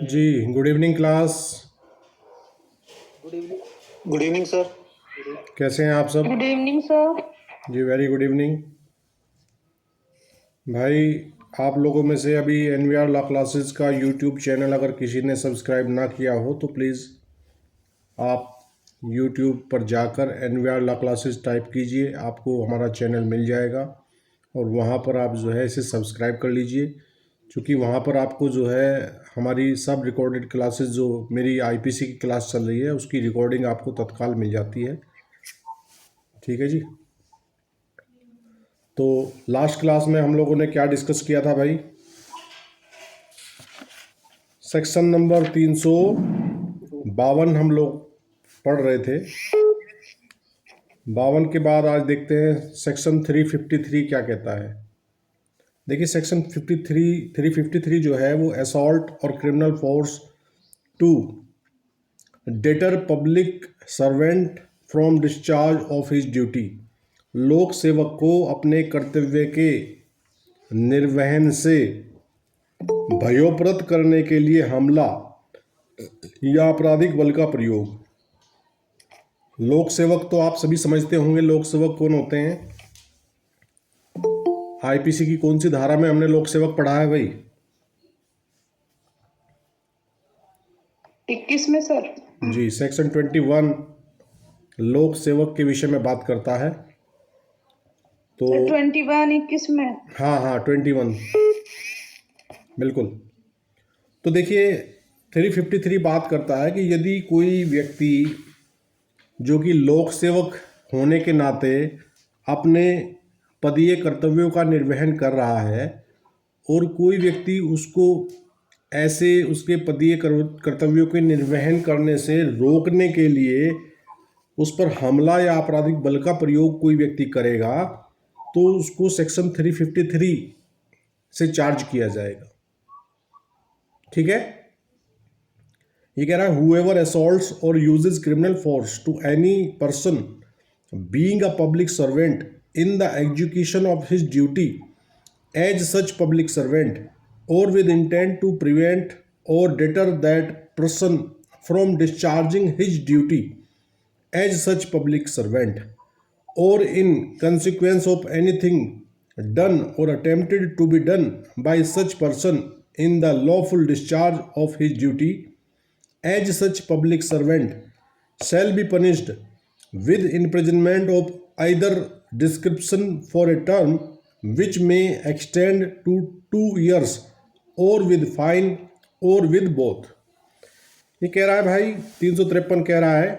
जी, good evening class. Good evening sir. कैसे हैं आप सब? Good evening sir. जी, वेरी गुड इवनिंग। भाई, आप लोगों में से अभी एनवीआर लॉ क्लासेस का यूट्यूब चैनल अगर किसी ने सब्सक्राइब ना किया हो तो प्लीज़ आप यूट्यूब पर जाकर एनवीआर लॉ क्लासेस टाइप कीजिए, आपको हमारा चैनल मिल जाएगा और वहाँ पर आप जो है इसे सब्सक्राइब कर लीजिए, क्योंकि वहाँ पर आपको जो है हमारी सब रिकॉर्डेड क्लासेस, जो मेरी आईपीसी की क्लास चल रही है उसकी रिकॉर्डिंग आपको तत्काल मिल जाती है। ठीक है जी। तो लास्ट क्लास में हम लोगों ने क्या डिस्कस किया था भाई? सेक्शन नंबर 352 हम लोग पढ़ रहे थे। 52 के बाद आज देखते हैं सेक्शन 353 क्या कहता है। देखिए, सेक्शन 353 जो है वो असॉल्ट और criminal force to deter public servant from discharge of his duty, लोक सेवक को अपने कर्तव्य के निर्वहन से भयोप्रत करने के लिए हमला या आपराधिक बल का प्रयोग। लोक सेवक तो आप सभी समझते होंगे, लोक सेवक कौन होते हैं? आईपीसी की कौन सी धारा में हमने लोक सेवक पढ़ा है भाई? 21 में सर। जी, सेक्शन 21 लोक सेवक के विषय में बात करता है। तो 21 21 में। हाँ, 21 बिल्कुल। तो देखिए, 353 बात करता है कि यदि कोई व्यक्ति जो कि लोक सेवक होने के नाते अपने पदीय कर्तव्यों का निर्वहन कर रहा है और कोई व्यक्ति उसको ऐसे उसके पदीय कर्तव्यों के निर्वहन करने से रोकने के लिए उस पर हमला या आपराधिक बल का प्रयोग कोई व्यक्ति करेगा तो उसको सेक्शन 353 से चार्ज किया जाएगा। ठीक है, ये कह रहा है whoever assaults or uses criminal force to any person being a public servant in the execution of his duty as such public servant or with intent to prevent or deter that person from discharging his duty as such public servant or in consequence of anything done or attempted to be done by such person in the lawful discharge of his duty as such public servant shall be punished with imprisonment of either description for a term which may extend to 2 years or with fine or with both। ये कह रहा है भाई, 353 कह रहा है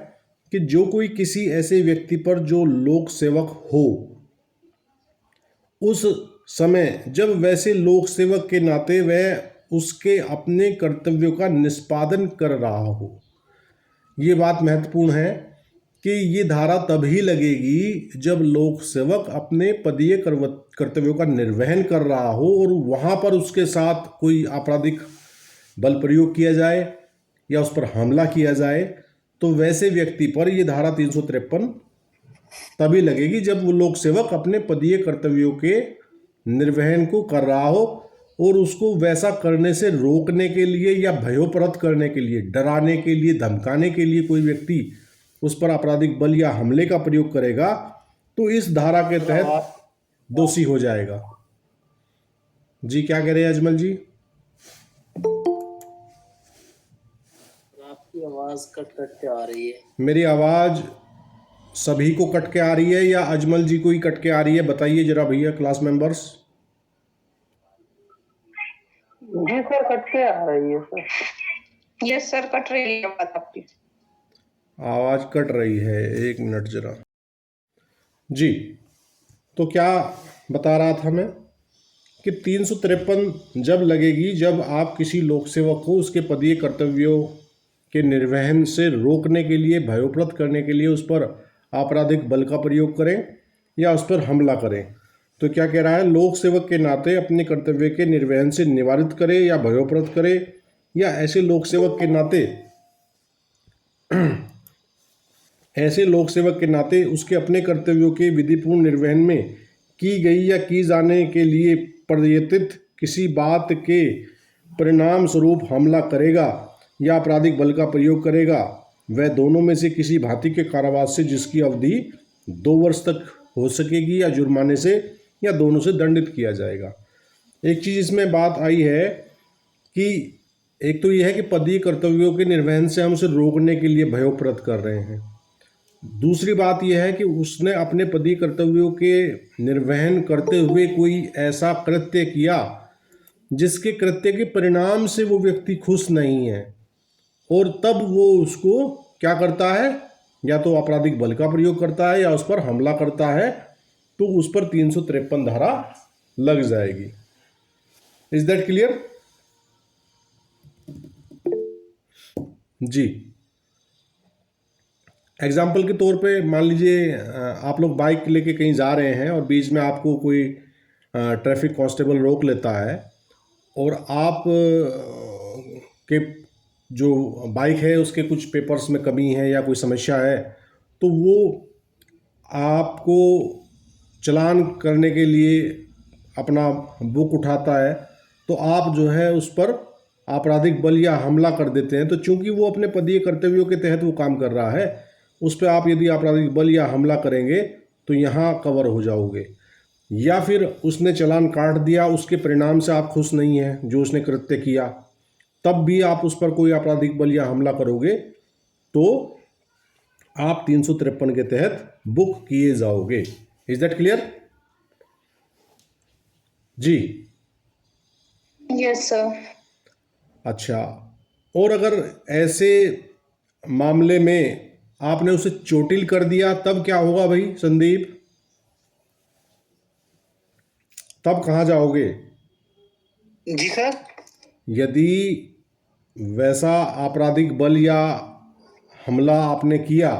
कि जो कोई किसी ऐसे व्यक्ति पर जो लोक सेवक हो, उस समय जब वैसे लोक सेवक के नाते वह उसके अपने कर्तव्यों का निष्पादन कर रहा हो। ये बात महत्वपूर्ण है कि ये धारा तभी लगेगी जब लोक सेवक अपने पदीय कर्तव्यों का निर्वहन कर रहा हो और वहाँ पर उसके साथ कोई आपराधिक बल प्रयोग किया जाए या उस पर हमला किया जाए, तो वैसे व्यक्ति पर ये धारा 353 तभी लगेगी जब वो लोक सेवक अपने पदीय कर्तव्यों के निर्वहन को कर रहा हो और उसको वैसा करने से रोकने के लिए या भयोप्रत करने के लिए, डराने के लिए, धमकाने के लिए कोई व्यक्ति उस पर आपराधिक बल या हमले का प्रयोग करेगा तो इस धारा के तहत दोषी हो जाएगा। जी, क्या कह रहे हैं अजमल जी? आपकी आवाज कट कट के आ रही है। मेरी आवाज सभी को कट के आ रही है या अजमल जी को ही कट के आ रही है? बताइए जरा भैया क्लास मेंबर्स। जी सर, कट के आ रही है सर। यस सर, कट रही है बात आपकी। आवाज कट रही है, एक मिनट जरा। जी, तो क्या बता रहा था मैं कि 353 जब लगेगी जब आप किसी लोक सेवक को उसके पदीय कर्तव्यों के निर्वहन से रोकने के लिए, भयोप्रत करने के लिए उस पर आपराधिक बल का प्रयोग करें या उस पर हमला करें। तो क्या कह रहा है? लोक सेवक के नाते अपने कर्तव्य के निर्वहन से निवारित करे या भयोप्रत करे या ऐसे लोक सेवक के नाते उसके अपने कर्तव्यों के विधिपूर्ण निर्वहन में की गई या की जाने के लिए प्रयत्नित किसी बात के परिणाम स्वरूप हमला करेगा या आपराधिक बल का प्रयोग करेगा, वह दोनों में से किसी भांति के कारावास से जिसकी अवधि 2 वर्ष तक हो सकेगी या जुर्माने से या दोनों से दंडित किया जाएगा। एक चीज़ इसमें बात आई है कि एक तो यह है कि पदीय कर्तव्यों के निर्वहन से हम उसे रोकने के लिए भयोत्प्रत कर रहे हैं। दूसरी बात यह है कि उसने अपने पदीय कर्तव्यों के निर्वहन करते हुए कोई ऐसा कृत्य किया जिसके कृत्य के परिणाम से वो व्यक्ति खुश नहीं है, और तब वो उसको क्या करता है, या तो आपराधिक बल का प्रयोग करता है या उस पर हमला करता है, तो उस पर 353 धारा लग जाएगी। Is that clear? जी। एग्जाम्पल के तौर पे मान लीजिए आप लोग बाइक लेके कहीं जा रहे हैं और बीच में आपको कोई ट्रैफिक कांस्टेबल रोक लेता है, और आप के जो बाइक है उसके कुछ पेपर्स में कमी है या कोई समस्या है, तो वो आपको चालान करने के लिए अपना बुक उठाता है, तो आप जो है उस पर आपराधिक बल या हमला कर देते हैं। तो चूंकि वो अपने पदीय कर्तव्यों के तहत वो काम कर रहा है, उस पर आप यदि आपराधिक बल या हमला करेंगे तो यहाँ कवर हो जाओगे। या फिर उसने चालान काट दिया, उसके परिणाम से आप खुश नहीं हैं जो उसने कृत्य किया, तब भी आप उस पर कोई आपराधिक बल या हमला करोगे तो आप 353 के तहत बुक किए जाओगे। Is that clear? जी। Yes sir. अच्छा, और अगर ऐसे मामले में आपने उसे चोटिल कर दिया तब क्या होगा भाई संदीप? तब कहाँ जाओगे? जी सर। यदि वैसा आपराधिक बल या हमला आपने किया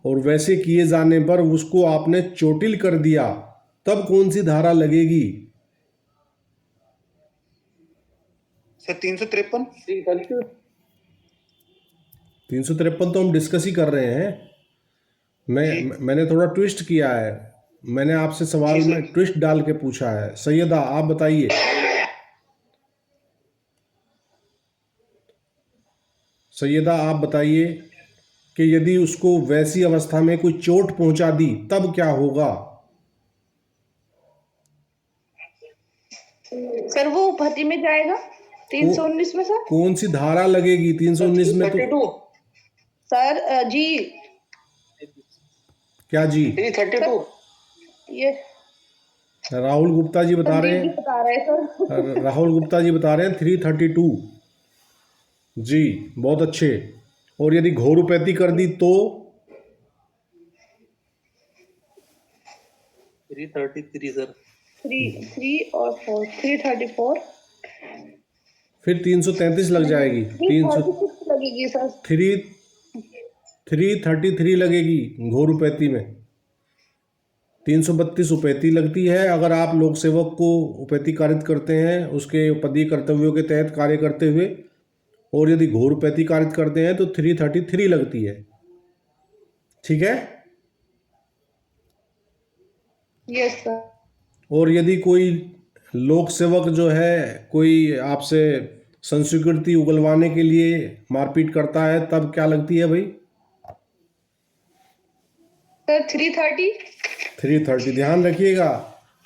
और वैसे किए जाने पर उसको आपने चोटिल कर दिया, तब कौन सी धारा लगेगी? सर 353। 353 तो हम डिस्कस ही कर रहे हैं। मैंने थोड़ा ट्विस्ट किया है। मैंने आपसे सवाल में ट्विस्ट डाल के पूछा है। सैयदा आप बताइए। सैयदा आप बताइए कि यदि उसको वैसी अवस्था में कोई चोट पहुंचा दी तब क्या होगा? सर वो भर्ती में जाएगा 319 में सर। कौन सी धारा लगेगी 319 में? तो सर जी क्या जी? 332। ये राहुल गुप्ता जी बता रहे संदीप जी बता रहे हैं सर। राहुल गुप्ता जी बता रहे हैं 332। जी, बहुत अच्छे। और यदि घोरुपैती कर दी तो? 333 सर। 3 और 4 334 फिर 333 लग जाएगी। 336 लगेगी सर। 333 लगेगी घोरुपैती में। 332 उपैती लगती है अगर आप लोक सेवक को उपैती कारित करते हैं उसके पदीय कर्तव्यों के तहत कार्य करते हुए, और यदि घोरुपैती कारित करते हैं तो 333 लगती है। ठीक है? Yes sir. और यदि कोई लोक सेवक जो है कोई आपसे संस्वीकृति उगलवाने के लिए मारपीट करता है तब क्या लगती है भाई? सर 330। 330। ध्यान रखिएगा,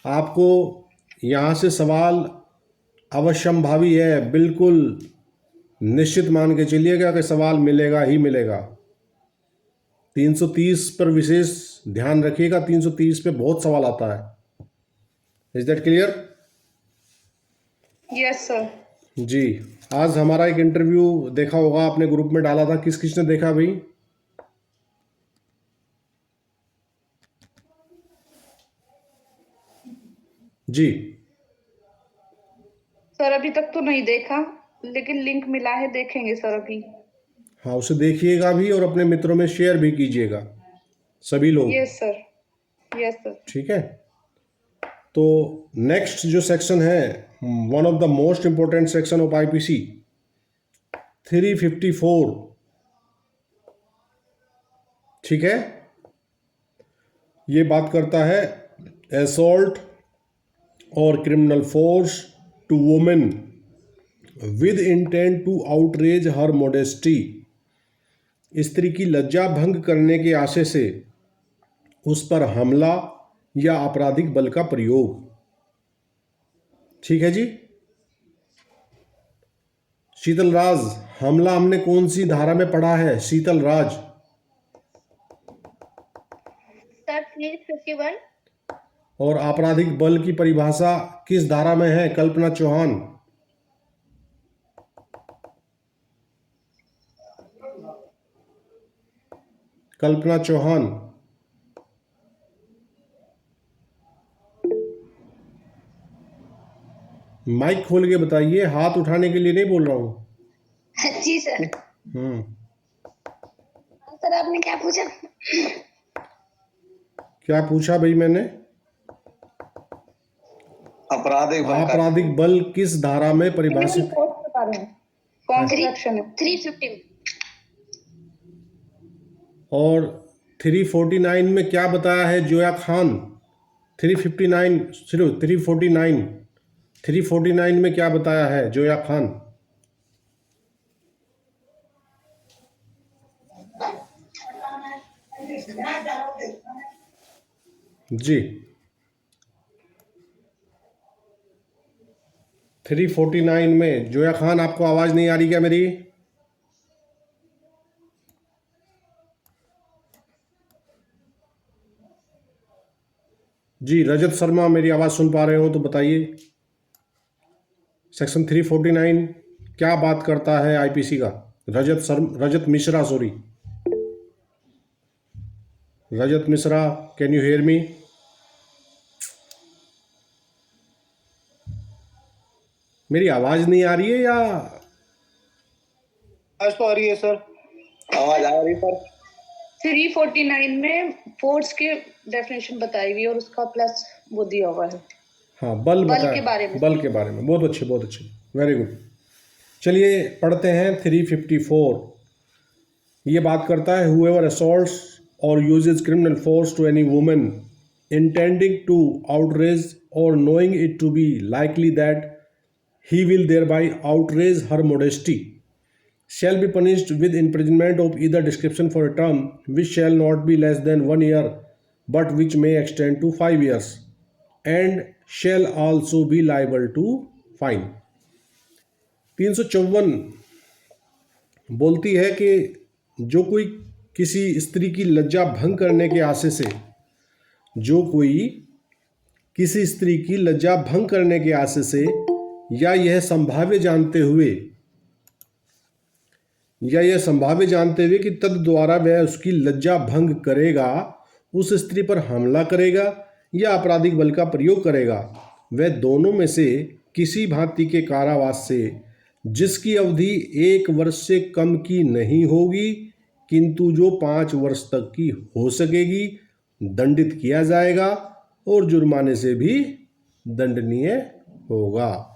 आपको यहाँ से सवाल अवश्यंभावी है, बिल्कुल निश्चित मान के चलिएगा कि सवाल मिलेगा ही मिलेगा। 330 पर विशेष ध्यान रखिएगा, 330 पे बहुत सवाल आता है। Is that clear? Yes sir. जी। आज हमारा एक इंटरव्यू देखा होगा आपने, ग्रुप में डाला था, किस किसने देखा भाई? जी। सर अभी तक तो नहीं देखा, लेकिन लिंक मिला है, देखेंगे सर अभी। हाँ, उसे देखिएगा भी और अपने मित्रों में शेयर भी कीजिएगा सभी लोग। Yes sir. Yes sir. ठीक है? तो नेक्स्ट जो सेक्शन है, one of the most important section of IPC 354। ठीक है? ये बात करता है असॉल्ट और criminal force to women with intent to outrage her modesty, स्त्री की लज्जा भंग करने के आशय से उस पर हमला या आपराधिक बल का प्रयोग। ठीक है जी। शीतल राज, हमला हमने कौन सी धारा में पढ़ा है? शीतल राज सर 351। और आपराधिक बल की परिभाषा किस धारा में है? कल्पना चौहान। कल्पना चौहान, माइक खोल के बताइए, हाथ उठाने के लिए नहीं बोल रहा हूं। जी सर। सर आपने क्या पूछा? क्या पूछा भाई मैंने? आपराधिक बल किस धारा में परिभाषित? कौन सी सेक्शन है? 350। और 349 में क्या बताया है जोया खान? 359 सिर्फ 349 में क्या बताया है जोया खान? जी 349 में जोया खान, आपको आवाज नहीं आ रही क्या मेरी? जी रजत शर्मा, मेरी आवाज सुन पा रहे हो तो बताइए। सेक्शन 349 क्या बात करता है आईपीसी का? Rajat Mishra, sorry, Rajat Mishra, can you hear me? मेरी आवाज नहीं आ रही है या? आज तो आ रही है सर, आवाज आ रही है सर। 349 में फोर्स के डेफिनेशन बताई हुई और उसका प्लस वो दिया हुआ है। हाँ, बल के बारे में। बल के बारे में। बहुत अच्छे, बहुत अच्छे, वेरी गुड। चलिए पढ़ते हैं 354। ये बात करता है whoever assaults or uses criminal force to any woman intending to outrage or knowing it to be likely that he will thereby outrage her modesty shall be punished with imprisonment of either description for a term which shall not be less than 1 year but which may extend to 5 years and shall also be liable to fine। 354 बोलती है कि जो कोई किसी स्त्री की लज्जा भंग करने के आशय से, जो कोई किसी स्त्री की लज्जा भंग करने के आशय से या यह संभाव्य जानते हुए कि तद द्वारा वह उसकी लज्जा भंग करेगा, उस स्त्री पर हमला करेगा या आपराधिक बल का प्रयोग करेगा, वह दोनों में से किसी भांति के कारावास से जिसकी अवधि 1 वर्ष से कम की नहीं होगी किंतु जो 5 वर्ष तक की हो सकेगी, दंडित किया जाएगा और जुर्माने से भी दंडनीय होगा।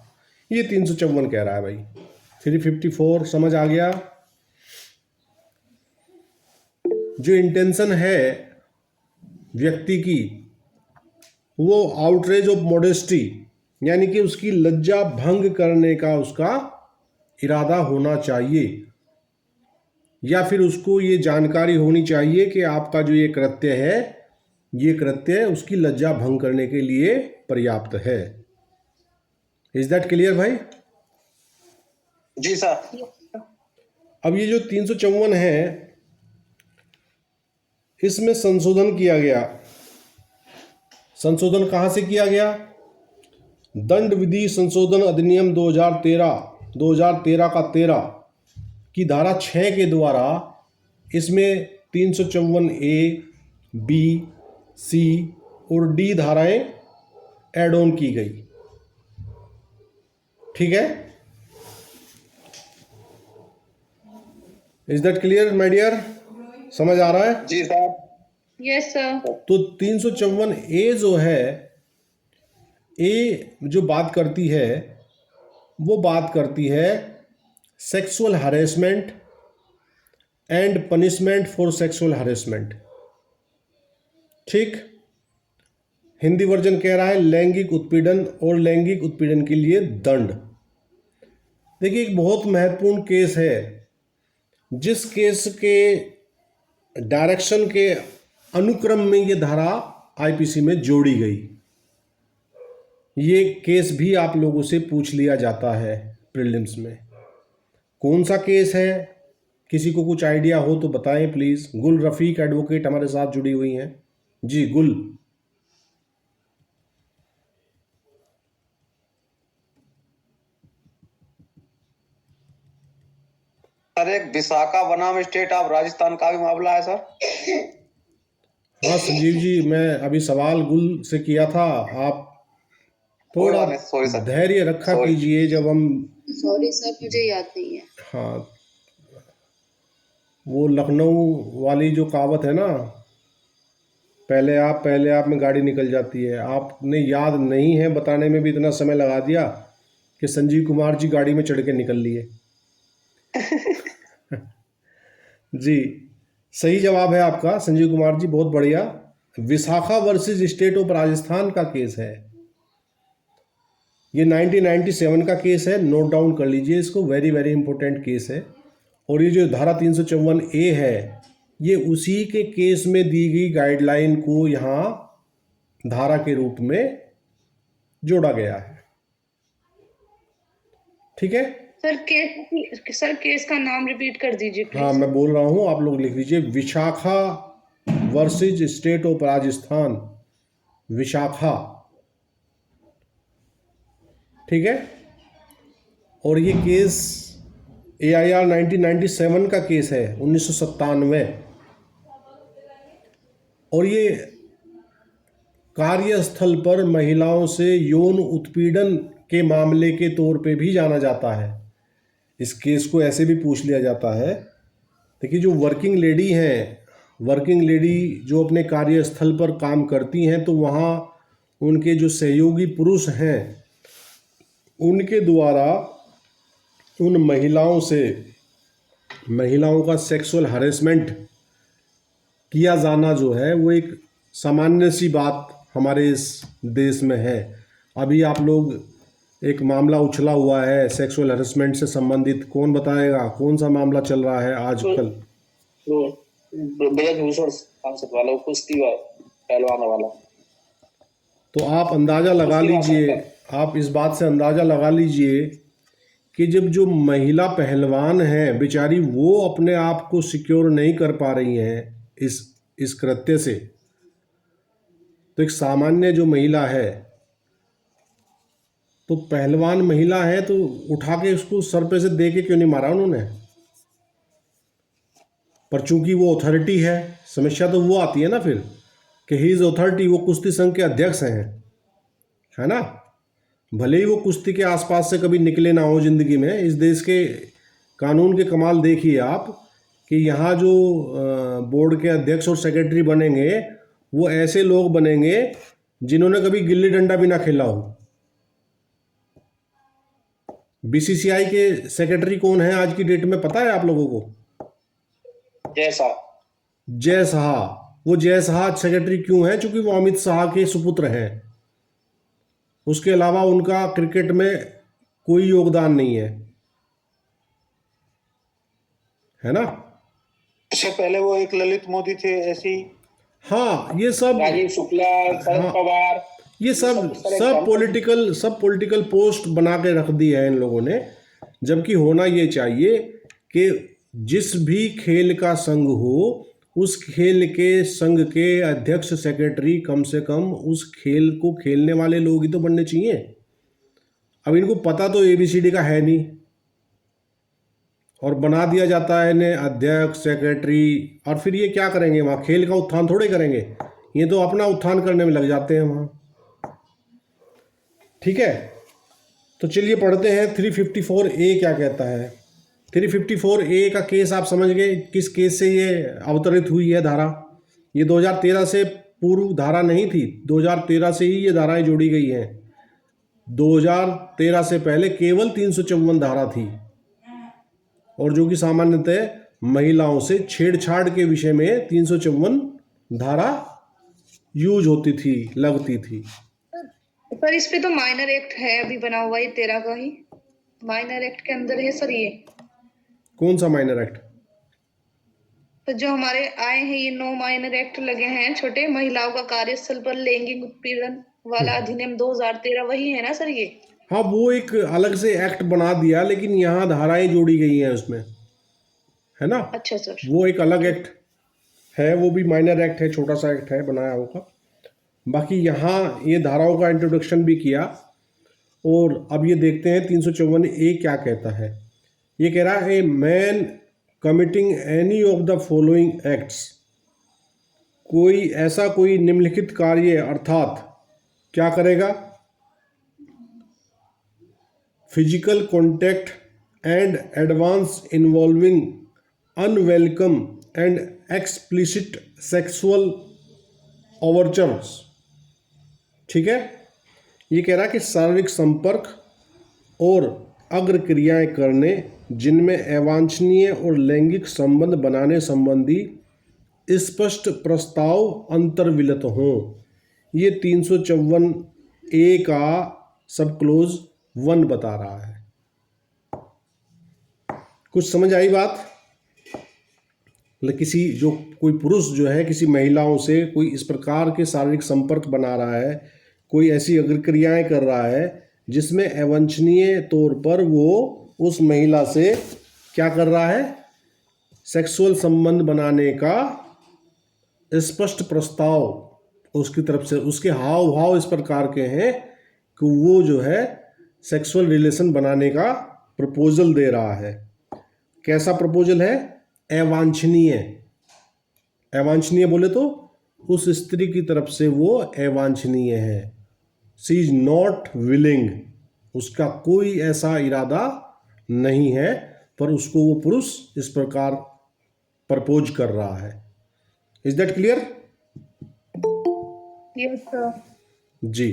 ये 354 कह रहा है भाई। 354 समझ आ गया? जो इंटेंशन है व्यक्ति की वो आउटरेज ऑफ मॉडेस्टी, यानी कि उसकी लज्जा भंग करने का उसका इरादा होना चाहिए, या फिर उसको ये जानकारी होनी चाहिए कि आपका जो ये कृत्य उसकी लज्जा भंग करने के लिए पर्याप्त है। इज दैट क्लियर भाई? जी सर। अब ये जो 354 है इसमें संशोधन किया गया। संशोधन कहाँ से किया गया? दंड विधि संशोधन अधिनियम 2013 का 13 की धारा 6 के द्वारा इसमें 354A, B, C और D धाराएं ऐड ऑन की गई। ठीक है? Is that clear my dear? समझ आ रहा है? जी सर। Yes sir. तो 354A जो है, ए जो बात करती है वो बात करती है sexual harassment and punishment for sexual harassment. ठीक? हिंदी वर्जन कह रहा है लैंगिक उत्पीड़न और लैंगिक उत्पीड़न के लिए दंड। देखिए, एक बहुत महत्वपूर्ण केस है, जिस केस के डायरेक्शन के अनुक्रम में ये धारा आईपीसी में जोड़ी गई। ये केस भी आप लोगों से पूछ लिया जाता है प्रीलिम्स में। कौन सा केस है, किसी को कुछ आइडिया हो तो बताएं प्लीज़। गुल रफ़ीक एडवोकेट हमारे साथ जुड़ी हुई हैं। जी गुल। सर एक विशाखा बनाम स्टेट ऑफ राजस्थान का भी मामला है सर। हाँ संजीव जी, मैं अभी सवाल गुल से किया था, आप थोड़ा सॉरी सर, धैर्य रखा कीजिए। जब हम सॉरी सर, मुझे याद नहीं है। हाँ, वो लखनऊ वाली जो कहावत है ना, पहले आप में गाड़ी निकल जाती है। आपने याद नहीं है बताने में भी इतना समय लगा दिया कि संजीव कुमार जी गाड़ी में चढ़ के निकल लिए। जी, सही जवाब है आपका संजीव कुमार जी, बहुत बढ़िया। Vishakha versus state of Rajasthan का केस है ये। 1997 का केस है, नोट डाउन कर लीजिए इसको, वेरी वेरी इंपॉर्टेंट केस है। और ये जो धारा 354A है, ये उसी के केस में दी गई गाइडलाइन को यहाँ धारा के रूप में जोड़ा गया है। ठीक है सर केस का नाम रिपीट कर दीजिए प्लीज। हाँ, मैं बोल रहा हूँ, आप लोग लिख लीजिए, Vishakha versus state of Rajasthan, Vishakha. ठीक है, और ये केस AIR 1997 का केस है, 1997। और ये कार्यस्थल पर महिलाओं से यौन उत्पीड़न के मामले के तौर पे भी जाना जाता है। इस केस को ऐसे भी पूछ लिया जाता है। देखिए, जो वर्किंग लेडी हैं, वर्किंग लेडी जो अपने कार्यस्थल पर काम करती हैं, तो वहाँ उनके जो सहयोगी पुरुष हैं, उनके द्वारा उन महिलाओं का सेक्सुअल हरेसमेंट किया जाना जो है, वो एक सामान्य सी बात हमारे इस देश में है। अभी आप लोग, एक मामला उछला हुआ है सेक्सुअल हरेसमेंट से संबंधित, कौन बताएगा कौन सा मामला चल रहा है आजकल? ब्रजभूषण सांसद वाला, कुश्ती पहलवान वाला। तो आप अंदाज़ा लगा लीजिए, आप इस बात से अंदाज़ा लगा लीजिए कि जब जो महिला पहलवान हैं बेचारी, वो अपने आप को सिक्योर नहीं कर पा रही हैं इस कृत्य से, तो एक सामान्य जो महिला है, तो पहलवान महिला है, तो उठा के उसको सर पे से दे के क्यों नहीं मारा उन्होंने? पर चूंकि वो अथॉरिटी है, समस्या तो वो आती है ना फिर कि ही इज अथॉरिटी, वो कुश्ती संघ के अध्यक्ष हैं, है ना। भले ही वो कुश्ती के आसपास से कभी निकले ना हो जिंदगी में। इस देश के कानून के कमाल देखिए आप कि यहाँ जो बोर्ड के अध्यक्ष और सेक्रेटरी बनेंगे, वो ऐसे लोग बनेंगे जिन्होंने कभी गिल्ली डंडा भी ना खेला हो। BCCI के सेक्रेटरी कौन है आज की डेट में, पता है आप लोगों को? जय शाह। वो जय शाह सेक्रेटरी क्यों है? क्योंकि वो अमित शाह के सुपुत्र हैं। उसके अलावा उनका क्रिकेट में कोई योगदान नहीं है ना। इससे पहले वो एक ललित मोदी थे ऐसे ही। हाँ, ये सब राजीव शुक्ला, शरद पवार, ये सब पॉलिटिकल पोस्ट बना के रख दी है इन लोगों ने। जबकि होना ये चाहिए कि जिस भी खेल का संघ हो, उस खेल के संघ के अध्यक्ष सेक्रेटरी कम से कम उस खेल को खेलने वाले लोग ही तो बनने चाहिए। अब इनको पता तो ABCD का है नहीं, और बना दिया जाता है इन्हें अध्यक्ष सेक्रेटरी। और फिर ये क्या करेंगे वहाँ? खेल का उत्थान थोड़े करेंगे, ये तो अपना उत्थान करने में लग जाते हैं वहाँ। ठीक है, तो चलिए पढ़ते हैं 354A क्या कहता है। 354A का केस आप समझ गए, किस केस से ये अवतरित हुई है धारा। ये 2013 से पूर्व धारा नहीं थी, 2013 से ही ये धाराएं जोड़ी गई हैं। 2013 से पहले केवल 354 धारा थी, और जो कि सामान्यतः महिलाओं से छेड़छाड़ के विषय में 354 धारा यूज होती थी, लगती थी। पर इस पे तो माइनर एक्ट है अभी बना हुआ, ये 13 का ही माइनर एक्ट के अंदर है सर ये। कौन सा माइनर एक्ट? तो जो हमारे आए हैं ये 9 माइनर एक्ट लगे हैं छोटे, महिलाओं का कार्यस्थल पर लैंगिक उत्पीड़न वाला अधिनियम 2013 वही है ना सर ये? हाँ, वो एक अलग से एक्ट बना दिया, लेकिन यहाँ धाराएं जोड़ी गई हैं उसमें, है ना। अच्छा सर। वो एक अलग एक्ट है, वो भी माइनर एक्ट है, छोटा सा एक्ट है बनाया होगा। बाकी यहाँ ये धाराओं का इंट्रोडक्शन भी किया। और अब ये देखते हैं 354A क्या कहता है। ये कह रहा है, a man committing any of the following acts, कोई निम्नलिखित कार्य अर्थात क्या करेगा? Physical contact and advance involving unwelcome and explicit sexual overtures. ठीक है, ये कह रहा है कि शारीरिक संपर्क और अग्र क्रियाएं करने जिनमें अवांछनीय और लैंगिक संबंध बनाने संबंधी स्पष्ट प्रस्ताव अंतर्विलत हों। ये 354A का सब क्लोज 1 बता रहा है। कुछ समझ आई बात? कोई पुरुष जो है किसी महिलाओं से कोई इस प्रकार के शारीरिक संपर्क बना रहा है, कोई ऐसी अग्र क्रियाएं कर रहा है जिसमें अवांछनीय तौर पर वो उस महिला से क्या कर रहा है? सेक्सुअल संबंध बनाने का स्पष्ट प्रस्ताव उसकी तरफ से, उसके हाव भाव इस प्रकार के हैं कि वो जो है सेक्सुअल रिलेशन बनाने का प्रपोजल दे रहा है। कैसा प्रपोजल है? अवांछनीय। अवांछनीय बोले तो उस स्त्री की तरफ से वो अवांछनीय है। शी इज नॉट विलिंग, उसका कोई ऐसा इरादा नहीं है, पर उसको वो पुरुष इस प्रकार प्रपोज कर रहा है। Is that clear? Yes sir. जी।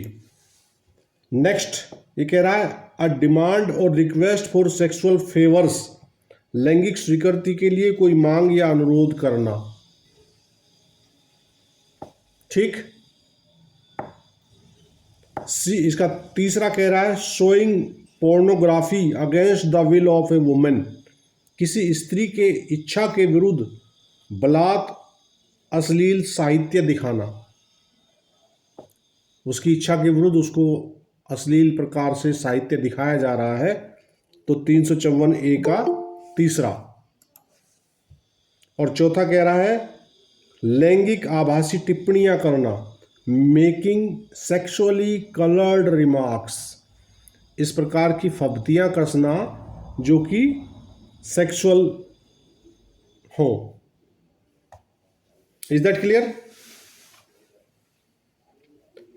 नेक्स्ट ये कह रहा है, अ डिमांड और रिक्वेस्ट फॉर सेक्सुअल फेवर्स, लैंगिक स्वीकृति के लिए कोई मांग या अनुरोध करना। ठीक। सी इसका तीसरा कह रहा है, showing pornography against the will of A women, किसी स्त्री के इच्छा के विरुद्ध बलात् अश्लील साहित्य दिखाना। उसकी इच्छा के विरुद्ध उसको अश्लील प्रकार से साहित्य दिखाया जा रहा है, तो 354A का तीसरा। और चौथा कह रहा है, लैंगिक आभासी टिप्पणियां करना, मेकिंग सेक्सुअली कलर्ड रिमार्क्स, इस प्रकार की फब्तियां कसना जो कि सेक्सुअल हो। Is that clear?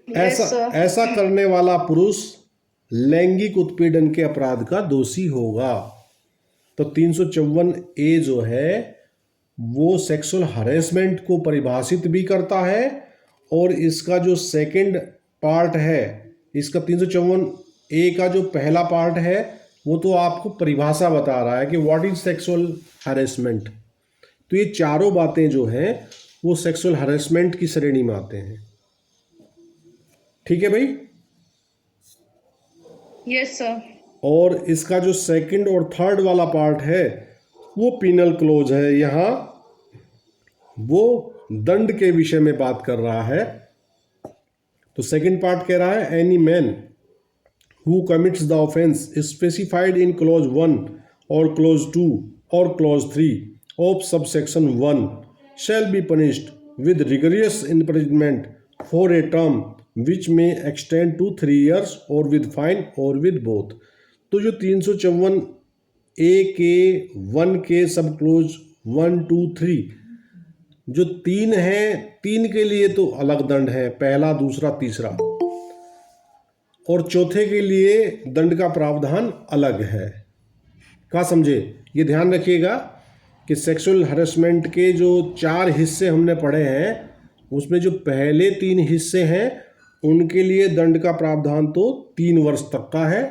ऐसा करने वाला पुरुष लैंगिक उत्पीड़न के अपराध का दोषी होगा। तो 354A जो है वो सेक्सुअल हरेसमेंट को परिभाषित भी करता है, और इसका जो सेकंड पार्ट है, इसका 354A का जो पहला पार्ट है वो तो आपको परिभाषा बता रहा है कि व्हाट इज सेक्सुअल हरेसमेंट। तो ये चारों बातें जो हैं वो सेक्सुअल हरेसमेंट की श्रेणी में आते हैं। ठीक है भाई? Yes sir. और इसका जो सेकंड और थर्ड वाला पार्ट है वो पीनल क्लोज है। यहाँ वो दंड के विषय में बात कर रहा है। तो सेकंड पार्ट कह रहा है, any man who commits the offence specified in clause 1 और क्लॉज 2 और clause 3 of subsection 1 shall be punished with rigorous imprisonment for a term which may extend to 3 years or with fine or with both। तो जो 354A के 1 के सब close 1, 2, 3 जो 3 हैं, 3 के लिए तो अलग दंड है, पहला, दूसरा, तीसरा, और चौथे के लिए दंड का प्रावधान अलग है। क्या समझे? ये ध्यान रखिएगा कि सेक्सुअल हरेसमेंट के जो 4 हिस्से हमने पढ़े हैं उसमें जो पहले 3 हिस्से हैं उनके लिए दंड का प्रावधान तो 3 वर्ष तक का है,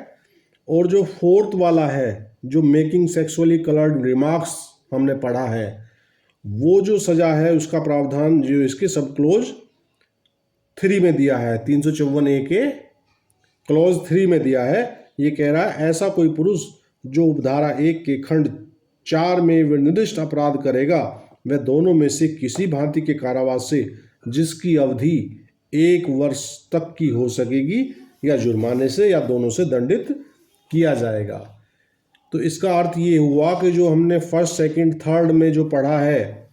और जो 4th वाला है जो मेकिंग सेक्सुअली कलर्ड रिमार्क्स हमने पढ़ा है, वो जो सजा है उसका प्रावधान जो इसके सब क्लोज 3 में दिया है, 354A के क्लोज 3 में दिया है ये कह रहा है ऐसा कोई पुरुष जो उपधारा 1 के खंड 4 में निर्दिष्ट अपराध करेगा वह दोनों में से किसी भांति के कारावास से जिसकी अवधि 1 वर्ष तक की हो सकेगी या जुर्माने से या दोनों से दंडित किया जाएगा। तो इसका अर्थ ये हुआ कि जो हमने फर्स्ट सेकंड थर्ड में जो पढ़ा है,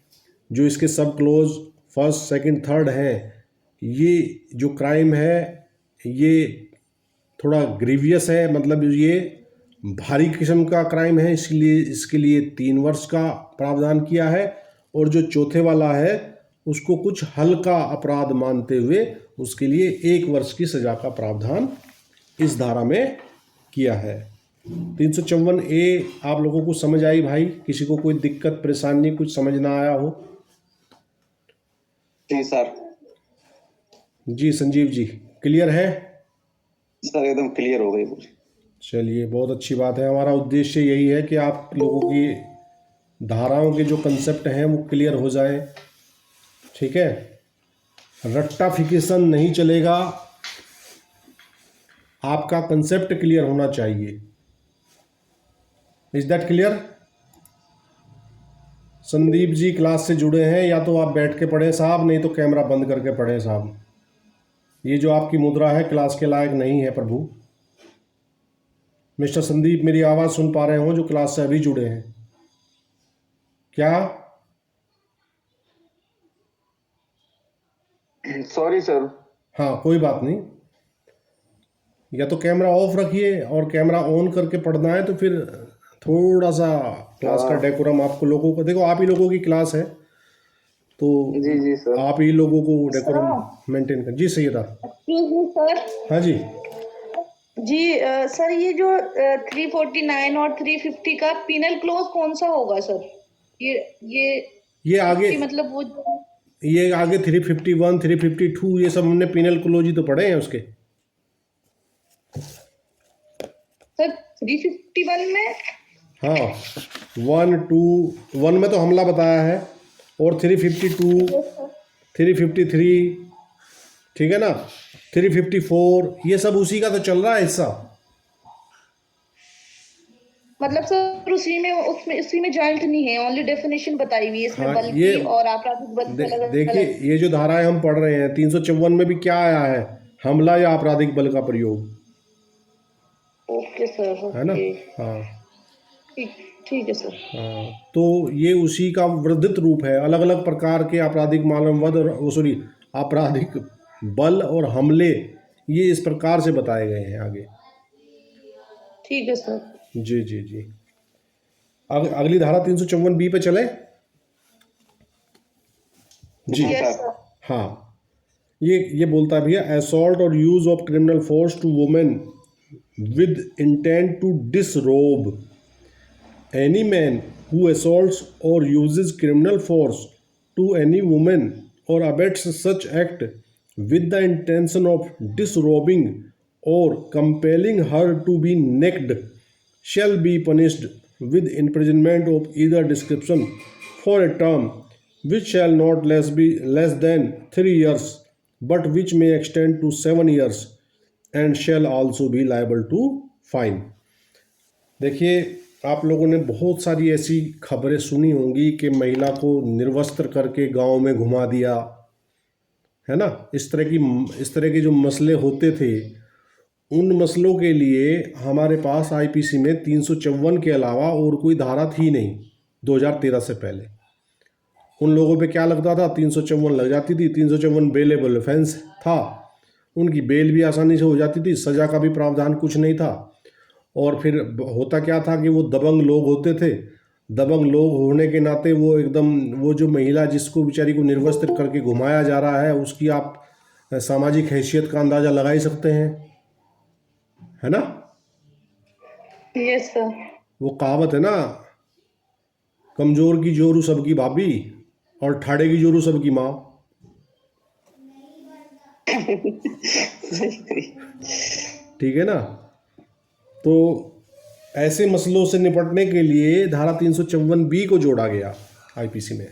जो इसके सब क्लोज फर्स्ट सेकंड थर्ड हैं, ये जो क्राइम है ये थोड़ा ग्रीवियस है, मतलब ये भारी किस्म का क्राइम है, इसलिए इसके लिए 3 वर्ष का प्रावधान किया है। और जो चौथे वाला है उसको कुछ हल्का अपराध मानते हुए उसके लिए 1 वर्ष की सजा का प्रावधान इस धारा में किया है। 354A आप लोगों को समझ आई भाई? किसी को कोई दिक्कत परेशानी कुछ समझ ना आया हो? जी सर। जी संजीव जी, क्लियर है? सर एकदम क्लियर हो गई मुझे। चलिए बहुत अच्छी बात है। हमारा उद्देश्य यही है कि आप लोगों की धाराओं के जो कंसेप्ट हैं वो क्लियर हो जाए, ठीक है? रट्टाफिकेशन नहीं चलेगा, आपका कंसेप्ट क्लियर होना चाहिए। Is that clear? Sandeep ji class से जुड़े हैं, या तो आप बैठ के पढ़ें साहब, नहीं तो कैमरा बंद करके पढ़ें साहब। ये जो आपकी मुद्रा है क्लास के लायक नहीं है प्रभु। मिस्टर संदीप मेरी आवाज़ सुन पा रहे हो जो क्लास से अभी जुड़े हैं क्या? Sorry sir. हाँ कोई बात नहीं, या तो कैमरा ऑफ रखिए और कैमरा ऑन करके पढ़ना है तो फिर थोड़ा सा क्लास का डेकोरम आपको लोगों को, देखो आप ही लोगों की क्लास है तो जी जी सर। आप ही लोगों को डेकोरम मेंटेन कर। जी सैयदा। Excuse me sir. हाँ जी जी सर, ये जो 349 और 350 का पिनल क्लोज कौन सा होगा सर? ये आगे, मतलब वो ये आगे 351 352 ये सब हमने पिनल क्लोज ही तो पढ़े हैं उसके। सर 351 में, हाँ 1 में तो हमला बताया है, और 352 353, ठीक है ना, 354 ये सब उसी का तो चल रहा है हिस्सा। मतलब सर उसी में जॉइंट नहीं है, ओनली डेफिनेशन बताई हुई है इसमें। हाँ, बल ये की और आपराधिक बल की अलग देखिए ये जो धाराएं हम पढ़ रहे हैं 354 में भी क्या आया है, हमला या आपराधिक बल का प्रयोग, ओके सर, है ना? ओके हाँ ठीक है सर। हाँ, तो ये उसी का वर्धित रूप है। अलग अलग प्रकार के आपराधिक मानववध और सॉरी आपराधिक बल और हमले ये इस प्रकार से बताए गए हैं आगे। ठीक है सर। जी जी जी। अगली धारा 354B पे चले जी। Yes sir. हाँ ये बोलता है भैया, असॉल्ट और use of criminal force to women with intent to disrobe any man who assaults or uses criminal force to any woman or abets such act with the intention of disrobing or compelling her to be naked shall be punished with imprisonment of either description for a term which shall not be less than 3 years but which may extend to 7 years and shall also be liable to fine। देखिए आप लोगों ने बहुत सारी ऐसी खबरें सुनी होंगी कि महिला को निर्वस्त्र करके गांव में घुमा दिया, है ना? इस तरह के जो मसले होते थे, उन मसलों के लिए हमारे पास आईपीसी में 354 के अलावा और कोई धारा थी नहीं 2013 से पहले। उन लोगों पे क्या लगता था, 354 लग जाती थी। 354 बेलेबल ऑफेंस था, उनकी बेल भी आसानी से हो जाती थी, सज़ा का भी प्रावधान कुछ नहीं था। और फिर होता क्या था कि वो दबंग लोग होते थे, दबंग लोग होने के नाते वो एकदम वो जो महिला जिसको बेचारी को निर्वस्त्र करके घुमाया जा रहा है उसकी आप सामाजिक हैसियत का अंदाज़ा लगा ही सकते हैं, है ना? Yes sir. वो कहावत है ना, कमज़ोर की जोरू सबकी भाभी और ठाड़े की जोरू सबकी माँ। ठीक है ना? तो ऐसे मसलों से निपटने के लिए धारा 354B को जोड़ा गया आईपीसी में।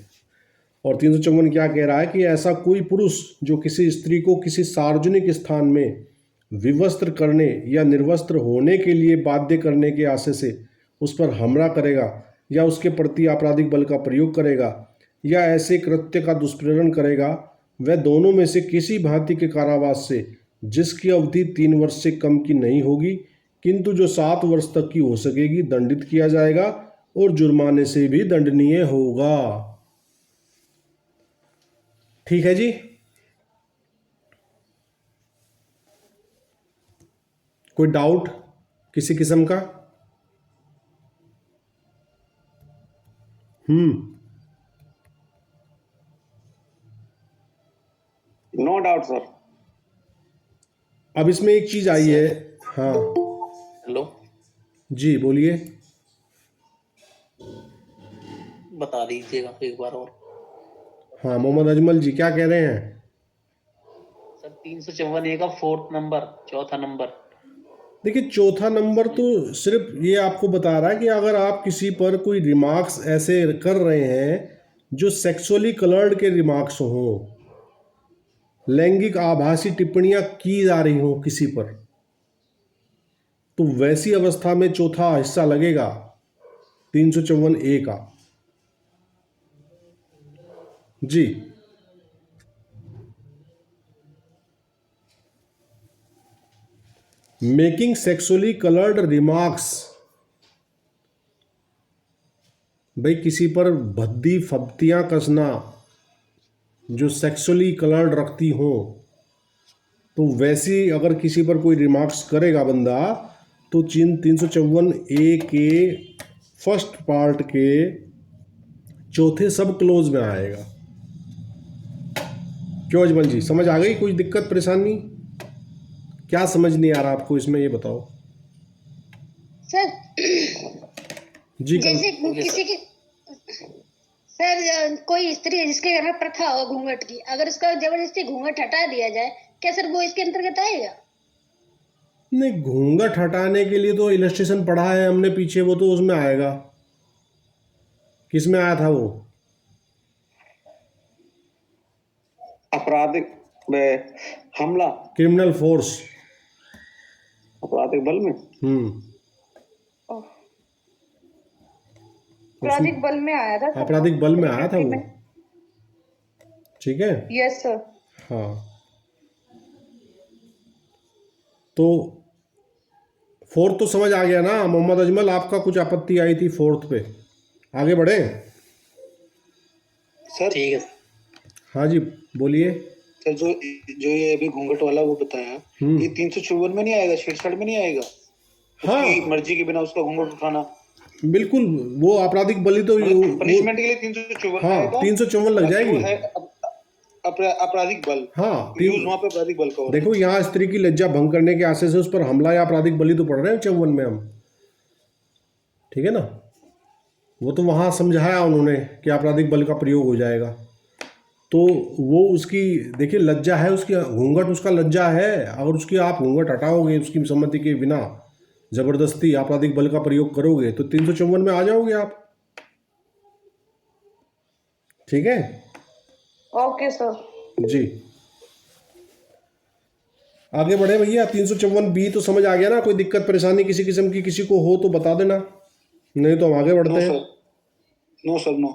और 354 क्या कह रहा है कि ऐसा कोई पुरुष जो किसी स्त्री को किसी सार्वजनिक स्थान में विवस्त्र करने या निर्वस्त्र होने के लिए बाध्य करने के आशय से उस पर हमला करेगा या उसके प्रति आपराधिक बल का प्रयोग करेगा या ऐसे कृत्य का दुष्प्रेरण करेगा, वह दोनों में से किसी भांति के कारावास से, जिसकी अवधि 3 वर्ष से कम की नहीं होगी किंतु जो 7 वर्ष तक की हो सकेगी, दंडित किया जाएगा और जुर्माने से भी दंडनीय होगा। ठीक है जी। कोई डाउट किसी किस्म का? No doubt sir. अब इसमें एक चीज आई है। हाँ हेलो, जी बोलिए। बता दीजिएगा एक बार और। हाँ मोहम्मद अजमल जी क्या कह रहे हैं? सर 354A का 4th नंबर, चौथा नंबर। देखिए चौथा नंबर तो सिर्फ ये आपको बता रहा है कि अगर आप किसी पर कोई रिमार्क्स ऐसे कर रहे हैं जो सेक्सुअली कलर्ड के रिमार्क्स हों, लैंगिक आभासी टिप्पणियां की जा रही हों किसी पर, तो वैसी अवस्था में चौथा हिस्सा लगेगा 354A का। जी मेकिंग सेक्सुअली कलर्ड रिमार्क्स, भाई किसी पर भद्दी फब्तियां कसना जो सेक्सुअली कलर्ड रखती हो, तो वैसी अगर किसी पर कोई रिमार्क्स करेगा बंदा तो 354A के फर्स्ट पार्ट के चौथे सब क्लोज में आएगा। क्यों अजमल जी, समझ आ गई? कोई दिक्कत परेशानी? क्या समझ नहीं आ रहा आपको इसमें, ये बताओ। सर जी जैसे किसी की सर कोई स्त्री है जिसके घर में प्रथा हो घूंघट की, अगर उसका जबरदस्ती घूंघट हटा दिया जाए, क्या सर वो इसके अंतर्गत आएगा? नहीं, घूंघट हटाने के लिए तो इलस्ट्रेशन पढ़ा है हमने पीछे, वो तो उसमें आएगा। किस में आया था वो? आपराधिक हमला, क्रिमिनल फोर्स, आपराधिक बल में। आपराधिक बल में आया था। आपराधिक बल में आया था वो। ठीक है। Yes sir. हाँ तो फोर्थ तो समझ आ गया ना मोहम्मद अजमल? आपका कुछ आपत्ति आई थी फोर्थ पे, आगे बढ़े? सर ठीक है। हाँ जी बोलिए। सर जो ये अभी घूंघट वाला वो बताया, ये 354 में नहीं आएगा, छेड़छाड़ में नहीं आएगा? हाँ उसकी मर्जी के बिना उसका घूंघट उठाना, बिल्कुल, वो आपराधिक बलि तो पनिशमेंट के लिए 354 हाँ आएगा। 354 लग जाएगी। वो है आपराधिक बल। हाँ यूज वहां पे आपराधिक बल का हो रहा है। देखो यहाँ स्त्री की लज्जा भंग करने के आशय से उस पर हमला या आपराधिक बलि तो पढ़ रहे हैं 54 में हम। ठीक है ना, वो तो वहाँ समझाया उन्होंने कि आपराधिक बल का प्रयोग हो जाएगा। तो वो उसकी देखिए लज्जा है, उसकी घूंघट उसका लज्जा है, अगर उसकी आप घूंघट हटाओगे उसकी सम्मति के बिना जबरदस्ती आपराधिक बल का प्रयोग करोगे तो 354 में आ जाओगे आप। ठीक है, ओके सर। जी आगे बढ़े भैया। 354B तो समझ आ गया ना? कोई दिक्कत परेशानी किसी किस्म की किसी को हो तो बता देना, नहीं तो हम आगे बढ़ते हैं। नो सर नो,